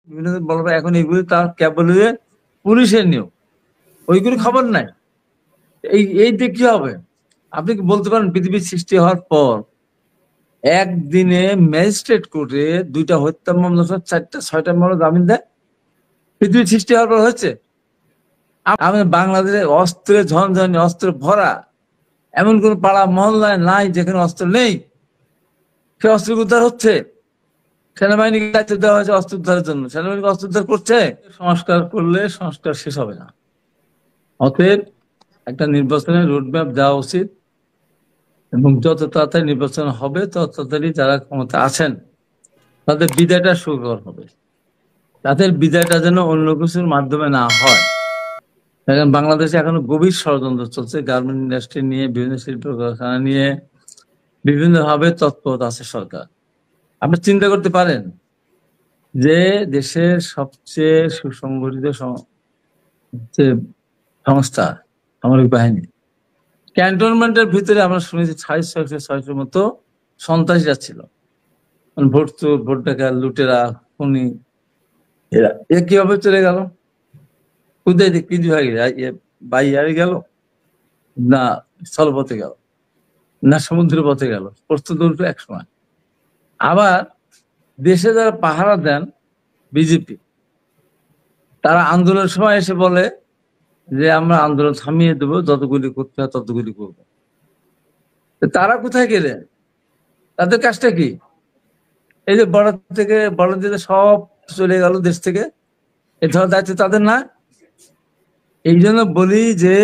বিভিন্ন বলবো এখন এগুলি তার কেবল পুলিশের নিয়োগ, ওইগুলি খবর নাই। এইতে কি হবে? আপনি কি বলতে পারেন পৃথিবীর সৃষ্টি হওয়ার পর একদিনে ম্যাজিস্ট্রেট কোর্টে 2টা হত্যা মামলা, 4টা 6টা মামলা জামিন দেয়? পৃথিবীর সৃষ্টি হওয়ার পর হচ্ছে? আমি বাংলাদেশে অস্ত্রে ঝনঝনি, অস্ত্র ভরা, এমন কোন পাড়া মহল্লায় নাই যেখানে অস্ত্র নেই। সে অস্ত্র উদ্ধার হচ্ছে। সেনাবাহিনীকে দায়িত্ব দেওয়া হয়েছে অস্ত্র উদ্ধারের জন্য, সেনাবাহিনীকে অস্ত্র উদ্ধার করছে। সংস্কার করলে সংস্কার শেষ হবে না। অতএব একটা নির্বাচনের রোডম্যাপ দেওয়া উচিত, এবং যত তাড়াতাড়ি নির্বাচন হবে তত তাড়াতাড়ি যারা ক্ষমতা আছেন তাদের বিদায়টা সুখকর হবে। তাদের বিদায়টা যেন অন্য কিছুর মাধ্যমে না হয়। দেখেন বাংলাদেশে এখনো গভীর ষড়যন্ত্র চলছে, গার্মেন্ট ইন্ডাস্ট্রি নিয়ে, বিভিন্ন শিল্প কারখানা নিয়ে বিভিন্নভাবে তৎপর আছে সরকার। আপনি চিন্তা করতে পারেন যে দেশের সবচেয়ে সুসংগঠিত সংস্থা সামরিক বাহিনী, ক্যান্টনমেন্টের ভিতরে আমরা শুনেছি 600 মতো সন্ত্রাসীরা ছিল। ভোট চোর, ভোট ডাকাত, লুটেরা, খুনি, এরা কিভাবে চলে গেল? কোথায় কি হয়ে গেল? বাই হারিয়ে গেল, না স্থলপথে গেল, না সমুদ্র পথে গেল? প্রস্তুত উল্টো এক সময়। আবার দেশে যারা পাহারা দেন বিজেপি, তারা আন্দোলনের সময় এসে বলে যে আমরা আন্দোলন থামিয়ে দেবো, যতগুলি করতে হয় ততগুলি করবো। তারা কোথায় গেলেন? তাদের কাজটা কি? এই যে বর্ডার থেকে সব চলে গেল দেশ থেকে, এ ধরার দায়িত্ব তাদের না? এই জন্য বলি যে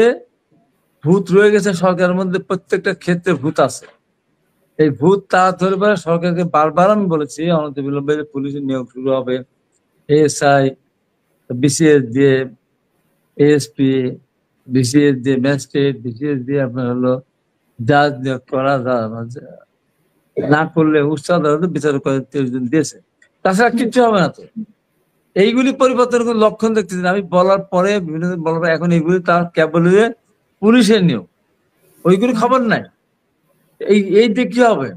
ভূত রয়ে গেছে সরকারের মধ্যে, প্রত্যেকটা ক্ষেত্রে ভূত আছে। এই ভূত তা ধরে পরে সরকারকে বারবার আমি বলেছি অনতিবিলম্বে পুলিশের নিয়োগ শুরু হবে, এএসআই, বিসিএস দিয়ে এএসপি, বিসিএস দিয়ে ম্যাজিস্ট্রেট, বিসিএস দিয়ে আপনার হলো জাজ নিয়োগ করা, না করলে উৎসাহ বিচার করে 30 জন দিয়েছে। তাছাড়া কিচ্ছু হবে না। তো এইগুলি পরিবর্তনের কোন লক্ষণ দেখতেছি না। আমি বলার পরে বিভিন্ন বলবো এখন এইগুলি তার কেবল পুলিশের নিয়োগ, ওইগুলি খবর নাই। এইতে কি হবে?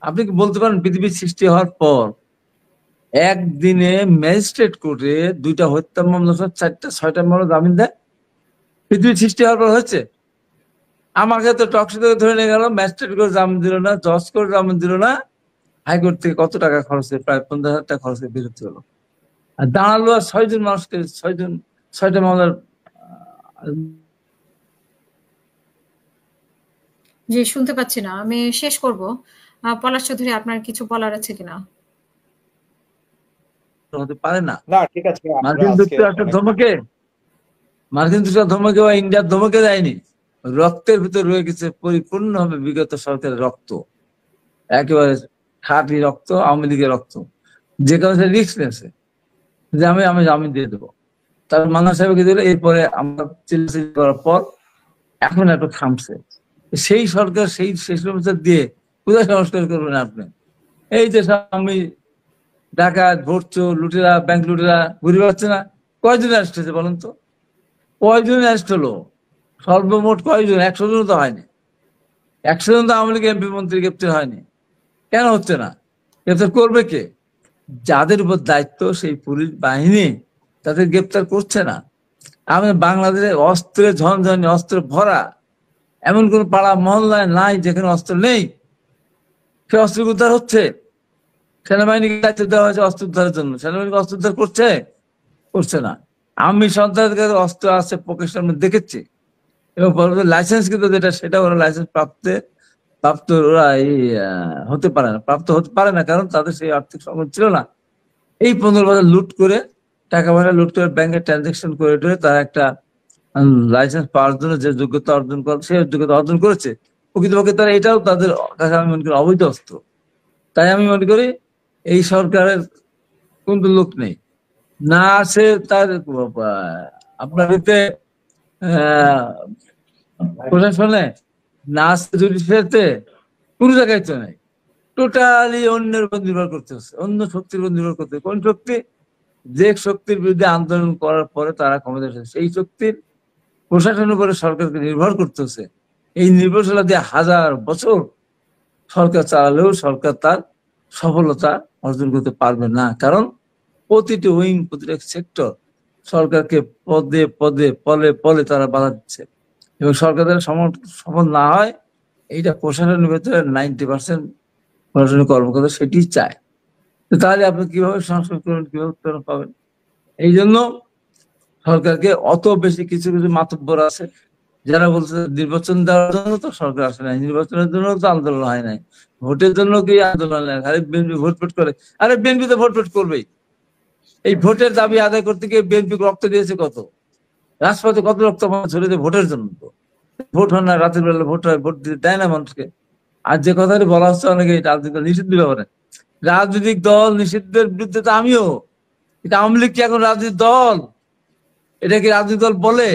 আপনি কি বলতে পারেন পৃথিবীর সৃষ্টি হওয়ার পর একদিনে ম্যাজিস্ট্রেট কোর্টে 2টা হত্যা মামলা, 4টা 6টা মামলা জামিন দেয়? পৃথিবীর সৃষ্টি হওয়ার পর হচ্ছে? আমাকে তো টকশো থেকে ধরে নিয়ে গেল, ম্যাজিস্ট্রেট কোর্ট জামিন দিল না, জজ কোর্ট জামিন দিল না, হাইকোর্ট থেকে কত টাকা খরচ হয়ে, প্রায় 15,000 টাকা খরচ হয়ে বিরক্তি হলো। আর দাঁড়ালো আর 6 জন মানুষকে, 6টা মামলার। জি, শুনতে পাচ্ছি না। আমি শেষ করব। পলাশ চৌধুরী, আপনার কিছু বলার আছে কিনা? হতে পারে না। না, ঠিক আছে। মার্কিন যুক্তরাষ্ট্রের ধমকে, মার্কিন যুক্তরাষ্ট্রের ধমকে বা ইন্ডিয়ার ধমকে দেয়নি। রক্তের ভিতর রয়ে গেছে পরিপূর্ণভাবে বিগত সরকারের রক্ত, একেবারে খাঁটি রক্ত, আওয়ামী লীগের রক্ত। যে কারণে রিস্ক নিয়েছে যে আমি জামিন দিয়ে দেবো। তার মান্না সাহেবকে দিলে, এরপরে আমরা চিল্লাচিল্লি করার পর এখন একটু থামছে। সেই সরকার সেই শেষ দিয়ে কোথায় সংস্কার করবেন আপনি? এই যে আমি ডাকাত, ভোট চোর, লুটেরা, ব্যাংক লুটেরা ঘুরে বেড়াচ্ছে না? কয়জন অ্যারেস্ট হয়েছে বলেন তো? কয়জন অ্যারেস্ট হলো? সর্বমোট কয়জন? 100 জন তো হয়নি। 100 জন তো আওয়ামী লীগ এমপি মন্ত্রী গ্রেপ্তার হয়নি। কেন হচ্ছে না? গ্রেপ্তার করবে কে? যাদের উপর দায়িত্ব সেই পুলিশ বাহিনী, তাদের গ্রেপ্তার করছে না। আমি বাংলাদেশে অস্ত্রে ঝনঝনি, অস্ত্র ভরা, এমন কোন পাড়া মহল্লায় নাই যেখানে অস্ত্র নেই। সে অস্ত্র উদ্ধার হচ্ছে। সেনাবাহিনীকে দায়িত্ব দেওয়া হয়েছে অস্ত্র উদ্ধারের জন্য, সেনাবাহিনীকে অস্ত্র উদ্ধার করছে না। আমি সন্ত্রাসের কাছে অস্ত্র আছে পকেটের মধ্যে দেখেছি, এবং লাইসেন্স কিন্তু যেটা, সেটা ওরা লাইসেন্স প্রাপ্ত ওরা হতে পারে না, প্রাপ্ত হতে পারে না, কারণ তাদের সেই আর্থিক সংকট ছিল না। এই 15 বছর লুট করে, টাকা পয়সা লুট করে, ব্যাংকে ট্রানজাকশন করে তারা একটা লাইসেন্স পাওয়ার জন্য যে যোগ্যতা অর্জন করে, সেই যোগ্যতা অর্জন করেছে। প্রকৃতপক্ষে তারা এটাও তাদের কাছে আমি মনে করি অবৈধ অস্ত্র। তাই আমি মনে করি এই সরকারের কিন্তু লোক নেই, না আছে তার আপনার প্রশাসনে, না আছে জুডিশিয়ারিতে, কোনো জায়গায় তো নেই। টোটালি অন্যের উপর নির্ভর করতে হচ্ছে, অন্য শক্তির উপর নির্ভর করতে। কোন শক্তি? যে শক্তির বিরুদ্ধে আন্দোলন করার পরে তারা ক্ষমতা এসেছে, সেই শক্তির প্রশাসনের উপরে সরকারকে নির্ভর করতে হচ্ছে। এই নির্ভরশীলতা দিয়ে 1000 বছর সরকার চালালেও সরকার তার সফলতা অর্জন করতে পারবে না, কারণ প্রতিটি উইং, প্রতিটা সেক্টর সরকারকে পদে পদে পলে পলে তারা বাধা দিচ্ছে, এবং সরকারের সফল না হয় এইটা প্রশাসনের ভেতরে 90% প্রশাসনিক কর্মকর্তা সেটি চায়। তো তাহলে আপনি কিভাবে সংস্কার করবেন, কিভাবে উত্তরণ পাবেন? এই জন্য সরকারকে অত বেশি কিছু কিছু মাতব্বর আছে যারা বলছে নির্বাচন দেওয়ার জন্য তো সরকার আসে নাই, নির্বাচনের জন্য তো আন্দোলন হয় নাই, ভোটের জন্য কি আন্দোলন হয়? আরে বিএনপি ভোট করে, আরে বিএনপি তো ভোট করবেই। এই ভোটের দাবি আদায় করতে গিয়ে বিএনপি রক্ত দিয়েছে কত, রাজপথে কত রক্ত ছড়িয়েছে ভোটের জন্য। তো ভোট হয় না, রাতের বেলা ভোট হয়, ভোট দিতে দেয় না মানুষকে। আর যে কথাটি বলা হচ্ছে অনেকে রাজনৈতিক নিষিদ্ধ ব্যাপারে, রাজনৈতিক দল নিষিদ্ধের বিরুদ্ধে তো আমিও। এটা আওয়ামী লীগ কি এখন রাজনৈতিক দল? এটা কি রাজনৈতিক দল বলে?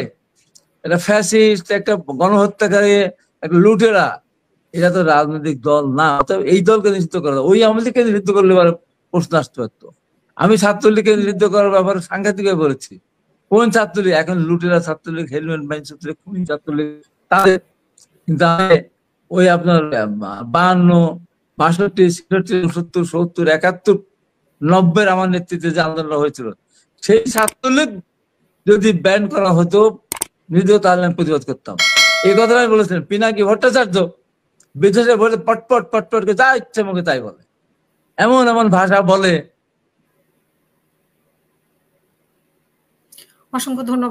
এটা ফ্যাসিস্ট, একটা গণহত্যাকারী, একটা লুটেরা। এটা তো রাজনৈতিক দল না। অতএব এই দলকে নিষিদ্ধ করা, ওই আওয়ামী লীগকে নিষিদ্ধ করলে এবার প্রশ্ন আসতে পারতো। আমি ছাত্রলীগকে নিষিদ্ধ করার ব্যাপারে সাংঘাতিক ভাবে বলেছি। কোন ছাত্রলীগ? এখন লুটেরা ছাত্রলীগ, হেলমেট বাইন ছাত্রলীগ, খুনি ছাত্রলীগ, তাদের। কিন্তু ওই আপনার 52, 62, 66, 69, 70, 71, 90 আমার নেতৃত্বে যে আন্দোলন হয়েছিল, সেই ছাত্রলীগ যদি ব্যান করা হতো যদিও, তাহলে আমি প্রতিবাদ করতাম। এই কথাটা আমি বলেছিলাম। পিনাকি ভট্টাচার্য বিদেশে বলে পটপট পটপট যা ইচ্ছে মুখে তাই বলে, এমন এমন ভাষা বলে। অসংখ্য ধন্যবাদ।